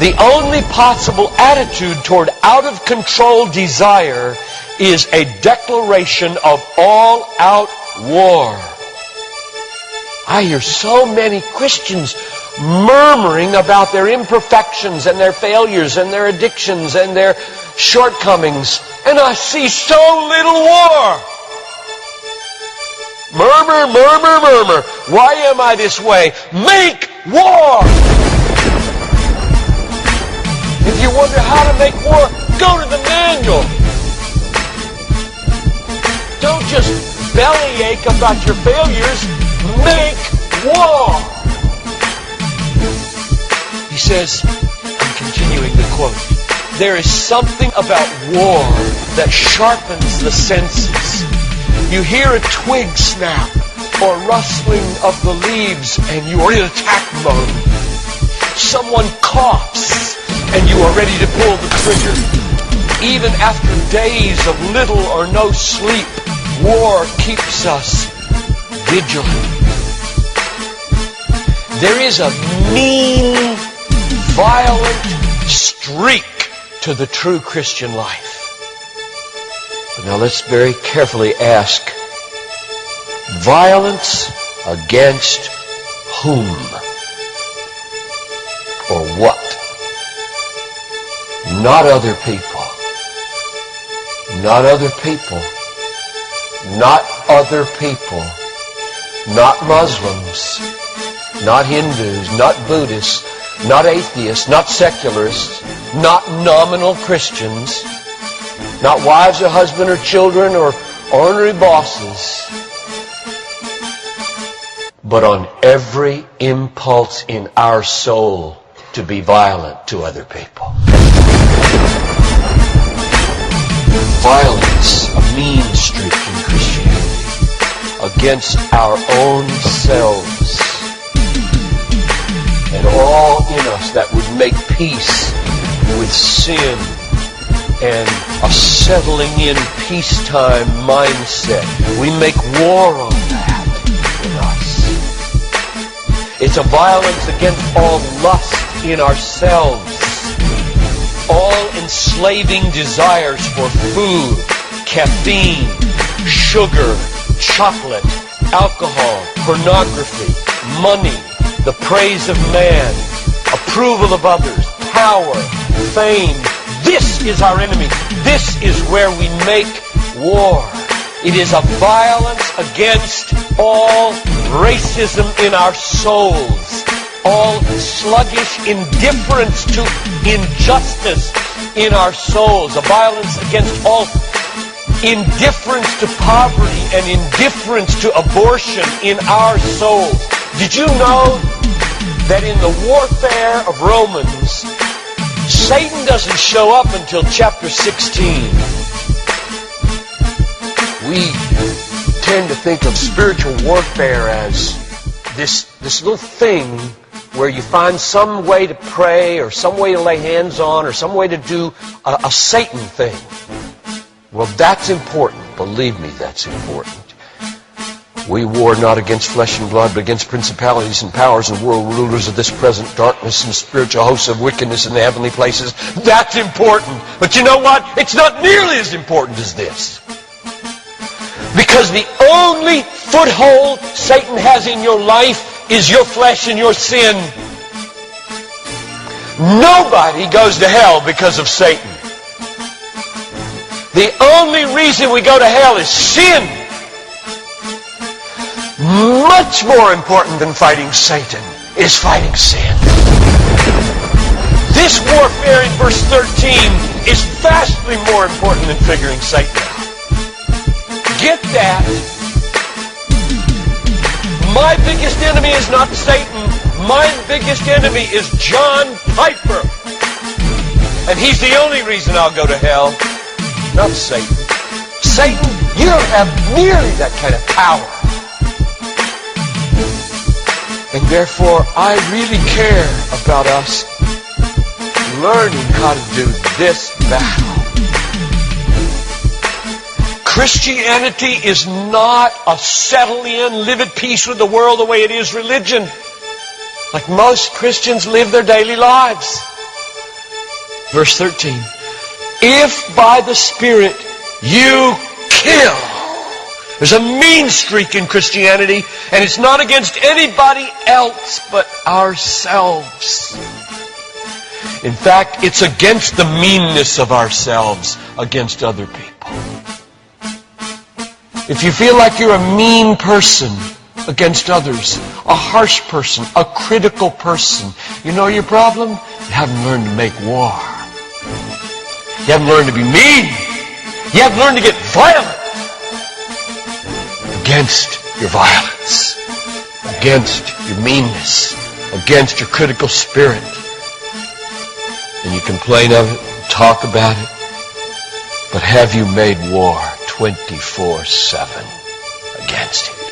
The only possible attitude toward out-of-control desire is a declaration of all-out war. I hear so many Christians murmuring about their imperfections and their failures and their addictions and their shortcomings, and I see so little war. Murmur, murmur, murmur. Why am I this way? Make war! If you wonder how to make war, go to the manual. Don't just bellyache about your failures. Make war! He says, I'm continuing the quote, there is something about war that sharpens the senses. You hear a twig snap or rustling of the leaves and you are in attack mode. Someone coughs and you are ready to pull the trigger. Even after days of little or no sleep, war keeps us vigilant. There is a mean, violent streak to the true Christian life. But now let's very carefully ask, violence against whom? Or what? Not other people. Not other people. Not other people. Not Muslims. Not Hindus. Not Buddhists. Not atheists. Not secularists. Not nominal Christians. Not wives or husband or children or ornery bosses. But on every impulse in our soul to be violent to other people. Violence, a mean streak in Christianity, against our own selves. And all in us that would make peace with sin and a settling in peacetime mindset. We make war on that in us. It's a violence against all lust in ourselves, all enslaving desires for food, caffeine, sugar, chocolate, alcohol, pornography, money, the praise of man, approval of others, power, fame. This is our enemy. This is where we make war. It is a violence against all racism in our souls, all sluggish indifference to injustice in our souls, a violence against all indifference to poverty and indifference to abortion in our souls. Did you know that in the warfare of Romans, Satan doesn't show up until chapter 16. We tend to think of spiritual warfare as this little thing where you find some way to pray or some way to lay hands on or some way to do a Satan thing. Well, that's important. Believe me, that's important. We war not against flesh and blood, but against principalities and powers and world rulers of this present darkness and spiritual hosts of wickedness in the heavenly places. That's important. But you know what? It's not nearly as important as this. Because the only foothold Satan has in your life is your flesh and your sin. Nobody goes to hell because of Satan. The only reason we go to hell is sin. Much more important than fighting Satan is fighting sin. This warfare in verse 13 is vastly more important than figuring Satan out. Get that. My biggest enemy is not Satan. My biggest enemy is John Piper. And he's the only reason I'll go to hell, not Satan. Satan, you don't have nearly that kind of power. And therefore, I really care about us learning how to do this battle. Christianity is not a settle in, live at peace with the world the way it is religion. Like most Christians live their daily lives. Verse 13. If by the Spirit you kill. There's a mean streak in Christianity, and it's not against anybody else but ourselves. In fact, it's against the meanness of ourselves against other people. If you feel like you're a mean person against others, a harsh person, a critical person, you know your problem? You haven't learned to make war. You haven't learned to be mean. You haven't learned to get violent against your violence, against your meanness, against your critical spirit. And you complain of it, talk about it, but have you made war 24/7 against it?